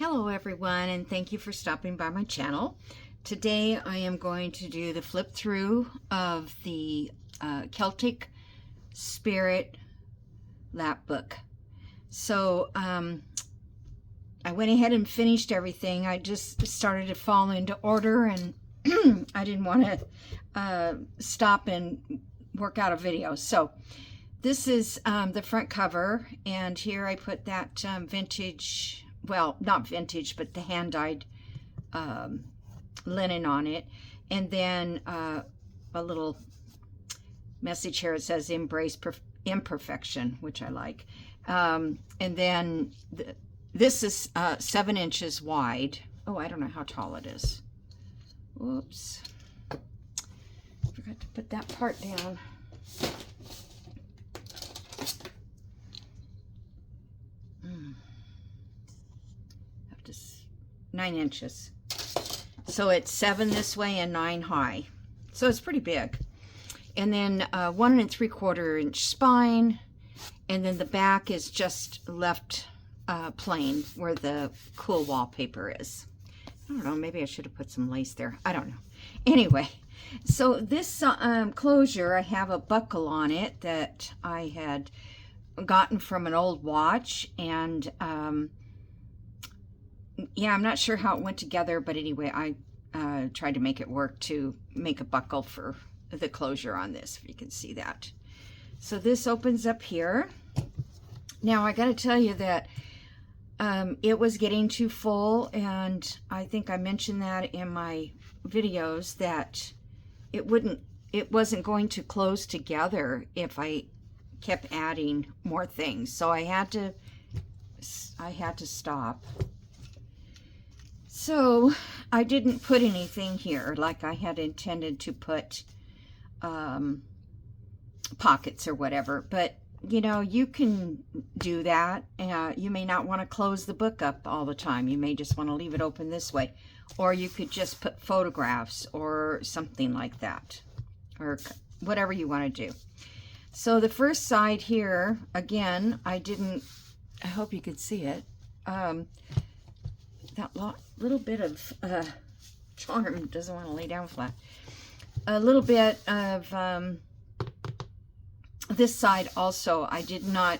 Hello everyone, and thank you for stopping by my channel. Today I am going to do the flip through of the Celtic Spirit Lapbook. So I went ahead and finished everything. I just started to fall into order, and I didn't want to stop and work out a video. So this is the front cover, and here I put that vintage, well, not vintage, but the hand-dyed linen on it. And then a little message here. It says embrace imperfection, which I like. And then this is 7 inches wide. Oh, I don't know how tall it is. Whoops. Forgot to put that part down. Have to 9 inches. So it's 7 this way and 9 high. So it's pretty big. And then 1 3/4 inch spine. And then the back is just left plain where the cool wallpaper is. I don't know, maybe I should have put some lace there. I don't know. Anyway, so this closure, I have a buckle on it that I had gotten from an old watch, and yeah, I'm not sure how it went together, but anyway, I tried to make it work to make a buckle for the closure on this, if you can see that. So this opens up here. Now I got to tell you that it was getting too full, and I think I mentioned that in my videos that it wasn't going to close together if I kept adding more things. So I had to stop. So I didn't put anything here like I had intended to put pockets or whatever, but you know, you can do that. You may not want to close the book up all the time. You may just want to leave it open this way, or you could just put photographs or something like that, or whatever you want to do. So the first side here, again, I hope you could see it, that little bit of charm doesn't want to lay down flat. A little bit of this side also, I did not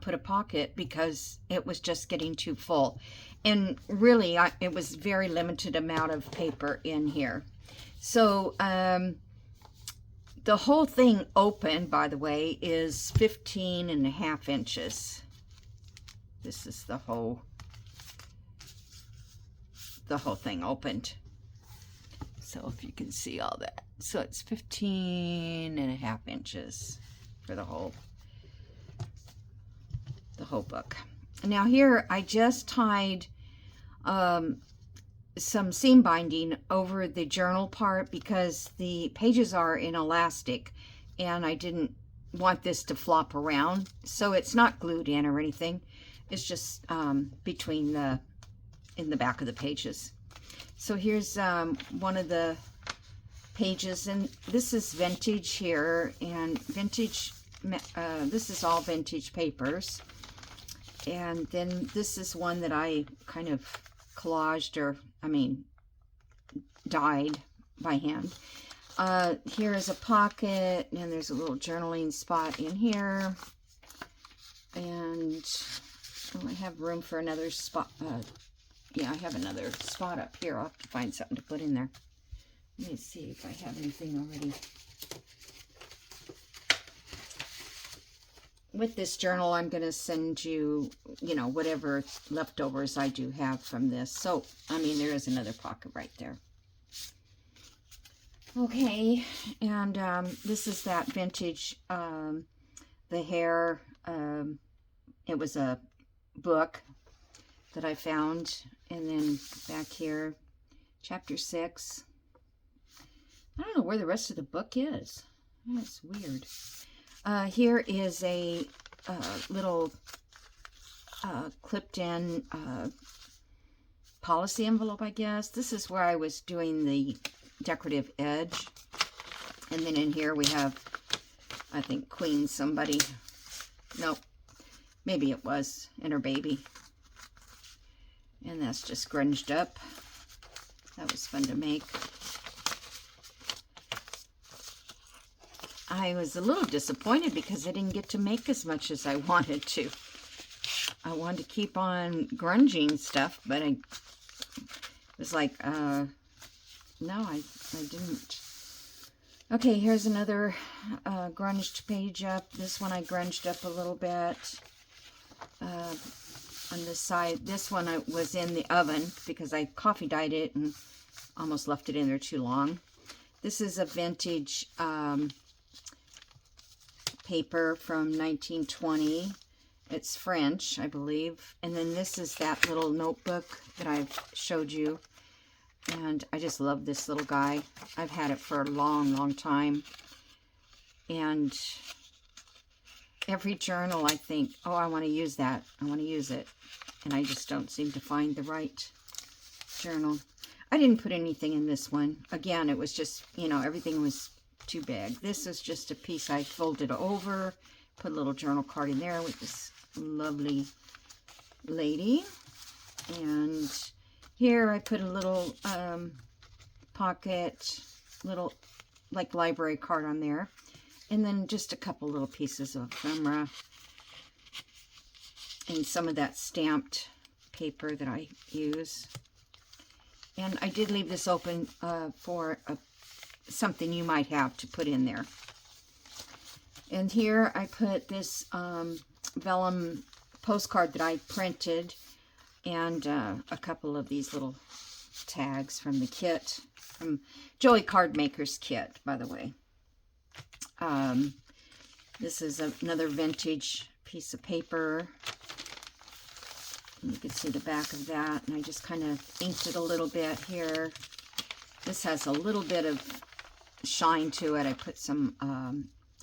put a pocket because it was just getting too full, and really it was very limited amount of paper in here. So the whole thing open, by the way, is 15.5 inches. This is the whole thing opened. So if you can see all that. So it's 15.5 inches for the whole book. Now here I just tied some seam binding over the journal part because the pages are in elastic, and I didn't want this to flop around. So it's not glued in or anything. It's just between in the back of the pages. So here's one of the pages, and this is vintage here, and vintage, this is all vintage papers. And then this is one that I kind of collaged, or dyed by hand. Here is a pocket, and there's a little journaling spot in here, and I have room for another spot. Yeah, I have another spot up here. I'll have to find something to put in there. Let me see if I have anything already. With this journal, I'm going to send you, whatever leftovers I do have from this. So, there is another pocket right there. Okay, and this is that vintage, the hair, it was a book that I found. And then back here, chapter 6. I don't know where the rest of the book is. That's weird. Here is a little clipped in policy envelope, I guess. This is where I was doing the decorative edge. And then in here we have, I think, Queen somebody. Nope. Maybe it was, and her baby. And that's just grunged up. That was fun to make. I was a little disappointed because I didn't get to make as much as I wanted to. I wanted to keep on grunging stuff, but I was like, no, I didn't. Okay, here's another grunged page up. This one I grunged up a little bit. On this side, this one I was in the oven because I coffee dyed it and almost left it in there too long. This is a vintage paper from 1920. It's French, I believe. And then this is that little notebook that I've showed you. And I just love this little guy. I've had it for a long, long time. And every journal I think, oh, I want to use that. I want to use it. And I just don't seem to find the right journal. I didn't put anything in this one. Again, it was just, you know, everything was too big. This is just a piece I folded over, put a little journal card in there with this lovely lady. And here I put a little pocket, little like library card on there. And then just a couple little pieces of ephemera. And some of that stamped paper that I use. And I did leave this open for something you might have to put in there. And here I put this vellum postcard that I printed, and a couple of these little tags from the kit, from Joey Cardmaker's kit, by the way. This is another vintage piece of paper. You can see the back of that, and I just kind of inked it a little bit here. This has a little bit of shine to it. I put some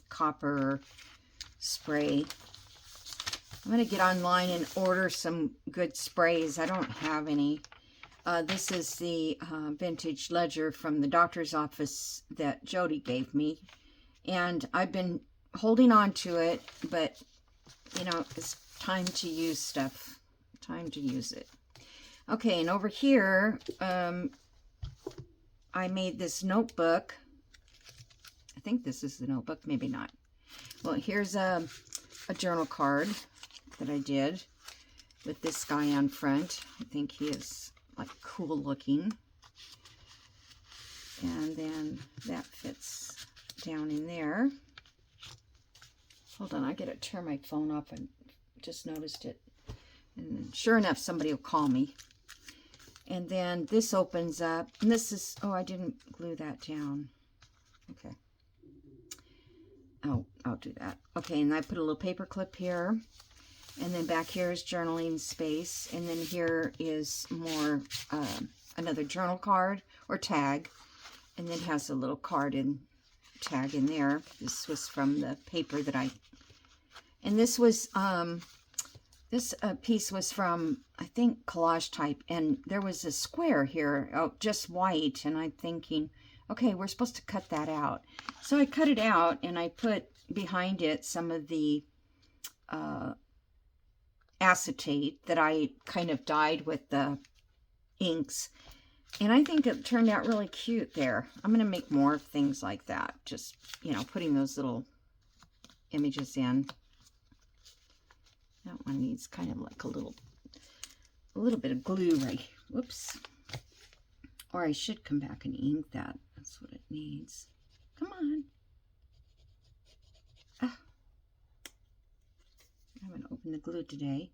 copper spray. I'm going to get online and order some good sprays. I don't have any. This is the vintage ledger from the doctor's office that Jody gave me. And I've been holding on to it, but, you know, it's time to use stuff. Time to use it. Okay, and over here, I made this notebook. I think this is the notebook, maybe not. Well, here's a journal card that I did with this guy on front. I think he is like cool looking. And then that fits down in there. Hold on, I gotta turn my phone off. I just noticed it. And sure enough, somebody will call me. And then this opens up. And this is, oh, I didn't glue that down. Okay. Oh, I'll do that. Okay, and I put a little paper clip here. And then back here is journaling space. And then here is more, another journal card or tag. And then it has a little card and tag in there. This was from the paper that and this was, this piece was from, I think, Collage Type, and there was a square here, oh, just white, and I'm thinking, okay, we're supposed to cut that out. So I cut it out, and I put behind it some of the acetate that I kind of dyed with the inks, and I think it turned out really cute there. I'm going to make more of things like that, just, you know, putting those little images in. That one needs kind of like a little bit of glue right. Whoops. Or I should come back and ink that. That's what it needs. Come on. Ah. I haven't opened the glue today.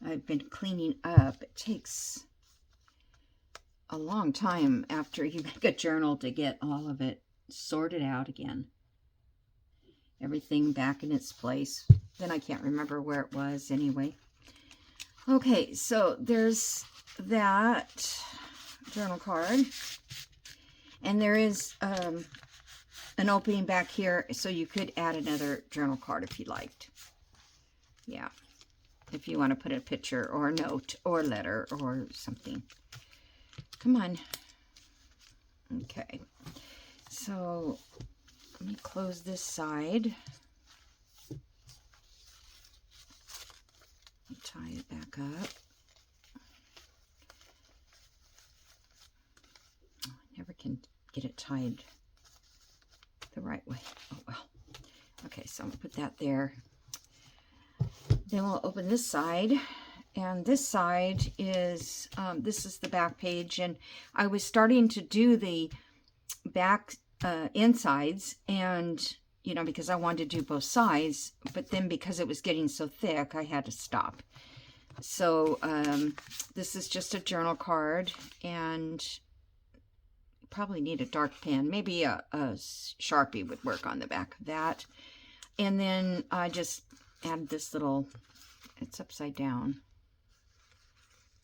I've been cleaning up. It takes a long time after you make a journal to get all of it sorted out again. Everything back in its place. Then I can't remember where it was anyway. Okay, so there's that journal card. And there is an opening back here, so you could add another journal card if you liked. Yeah, if you want to put a picture or a note or a letter or something. Come on. Okay, so let me close this side. Tie it back up. get it tied the right way. Oh well. Okay, so I'm gonna put that there. Then we'll open this side, and this side is this is the back page, and I was starting to do the back insides, and you know, because I wanted to do both sides, but then because it was getting so thick, I had to stop. So this is just a journal card, and probably need a dark pen. Maybe a Sharpie would work on the back of that. And then I just add this little, it's upside down.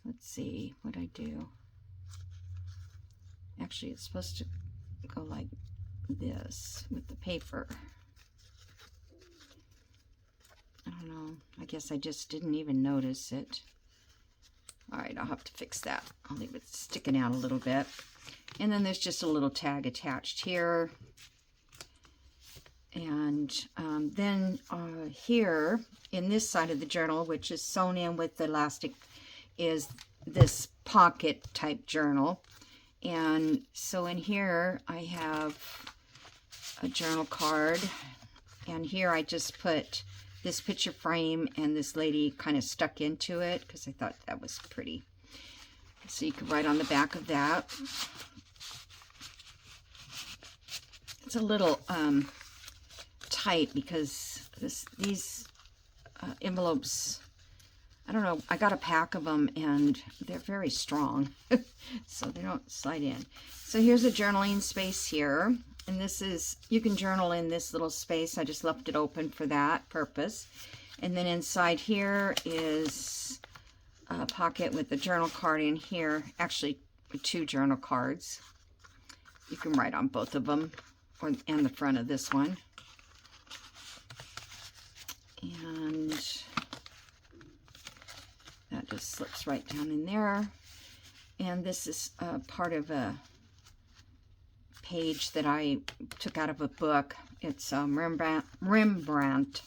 Let's see what I do. Actually, it's supposed to go like this with the paper. I don't know. I guess I just didn't even notice it. All right, I'll have to fix that. I'll leave it sticking out a little bit. And then there's just a little tag attached here. And then here in this side of the journal, which is sewn in with the elastic, is this pocket type journal. And so in here I have a journal card, and here I just put this picture frame and this lady kind of stuck into it because I thought that was pretty. So you could write on the back of that. It's a little tight because these envelopes, I don't know, I got a pack of them and they're very strong, so they don't slide in. So here's a journaling space here, and this is, you can journal in this little space. I just left it open for that purpose. And then inside here is a pocket with the journal card in here, actually 2 journal cards. You can write on both of them, and the front of this one. And that just slips right down in there. And this is part of a page that I took out of a book. It's a Rembrandt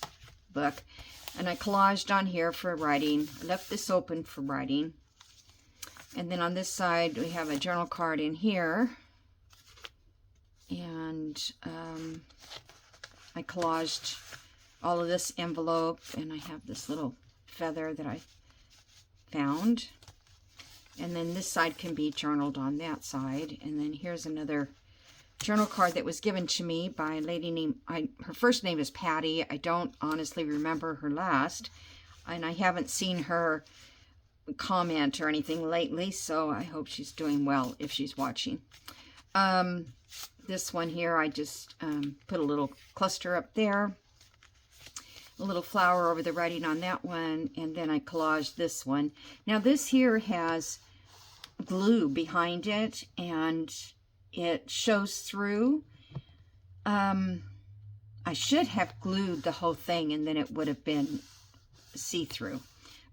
book. And I collaged on here for writing. I left this open for writing. And then on this side, we have a journal card in here. And I collaged all of this envelope, and I have this little feather that I found. And then this side can be journaled on that side. And then here's another journal card that was given to me by a lady named, her first name is Patty. I don't honestly remember her last, and I haven't seen her comment or anything lately, so I hope she's doing well if she's watching. This one here, I just put a little cluster up there, a little flower over the writing on that one, and then I collaged this one. Now this here has glue behind it, and it shows through. I should have glued the whole thing, and then it would have been see-through,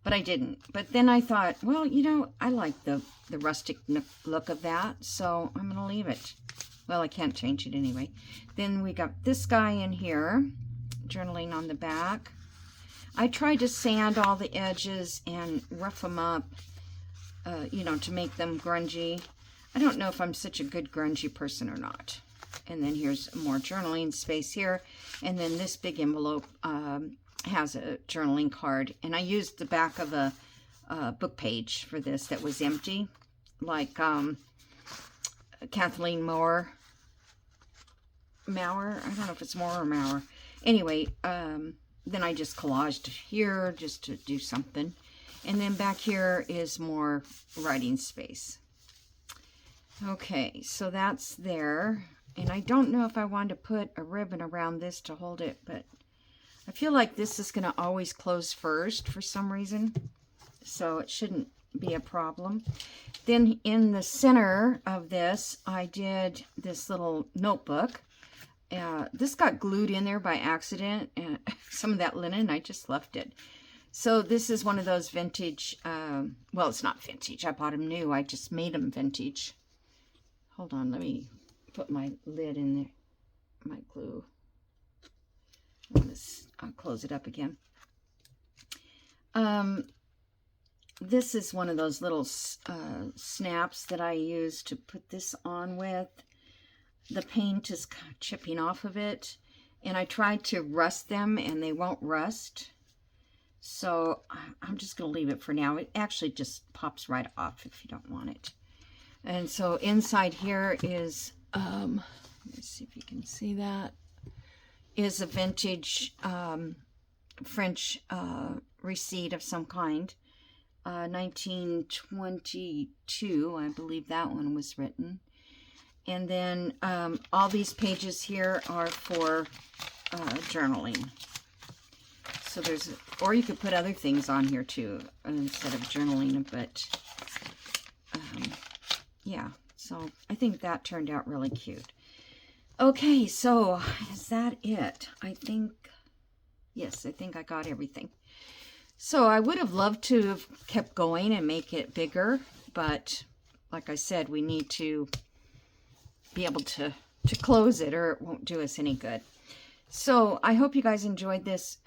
but I didn't. But then I thought, well, you know, I like the rustic look of that, so I'm going to leave it. Well, I can't change it anyway. Then we got this guy in here, journaling on the back. I tried to sand all the edges and rough them up, you know, to make them grungy. I don't know if I'm such a good grungy person or not. And then here's more journaling space here. And then this big envelope has a journaling card. And I used the back of a book page for this that was empty, like Kathleen Maurer. I don't know if it's Moore or Maurer. Anyway, then I just collaged here just to do something. And then back here is more writing space. Okay, so that's there. And I don't know if I want to put a ribbon around this to hold it, but I feel like this is going to always close first for some reason, so it shouldn't be a problem. Then in the center of this, I did this little notebook. This got glued in there by accident, and some of that linen, I just left it. So this is one of those vintage, well, it's not vintage. I bought them new. I just made them vintage. Hold on, let me put my lid in there, my glue. I'll close it up again. This is one of those little snaps that I use to put this on with. the paint is chipping off of it. And I tried to rust them and they won't rust. So I'm just going to leave it for now. It actually just pops right off if you don't want it. And so inside here is, let's see if you can see that, is a vintage French receipt of some kind. 1922, I believe that one was written. And then all these pages here are for journaling. So there's, or you could put other things on here too instead of journaling, but yeah, so I think that turned out really cute. Okay, so is that it? I think, yes, I think I got everything. So I would have loved to have kept going and make it bigger, but like I said, we need to be able to close it or it won't do us any good. So I hope you guys enjoyed this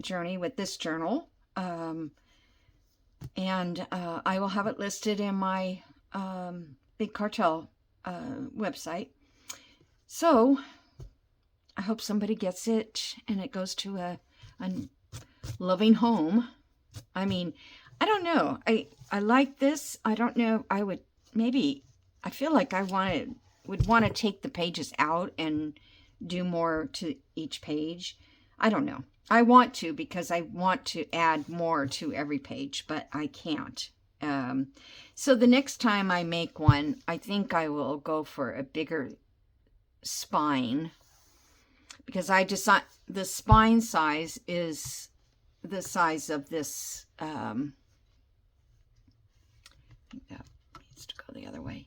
journey with this journal. And I will have it listed in my Big Cartel website. So I hope somebody gets it and it goes to a loving home. I mean, I don't know. I like this. I don't know. I would maybe, I feel like I would want to take the pages out and do more to each page. I don't know. I want to because I want to add more to every page, but I can't. So the next time I make one, I think I will go for a bigger spine because I decide the spine size is the size of this. I think that needs to go the other way.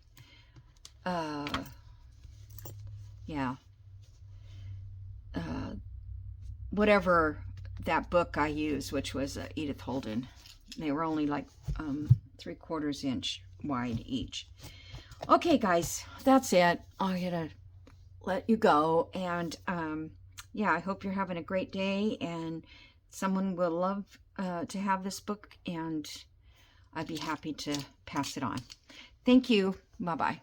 Yeah. Whatever that book I used, which was Edith Holden, they were only like 3/4 inch wide each. Okay, guys, that's it. I'm gonna let you go, and yeah, I hope you're having a great day, and someone will love to have this book, and I'd be happy to pass it on. Thank you. Bye-bye.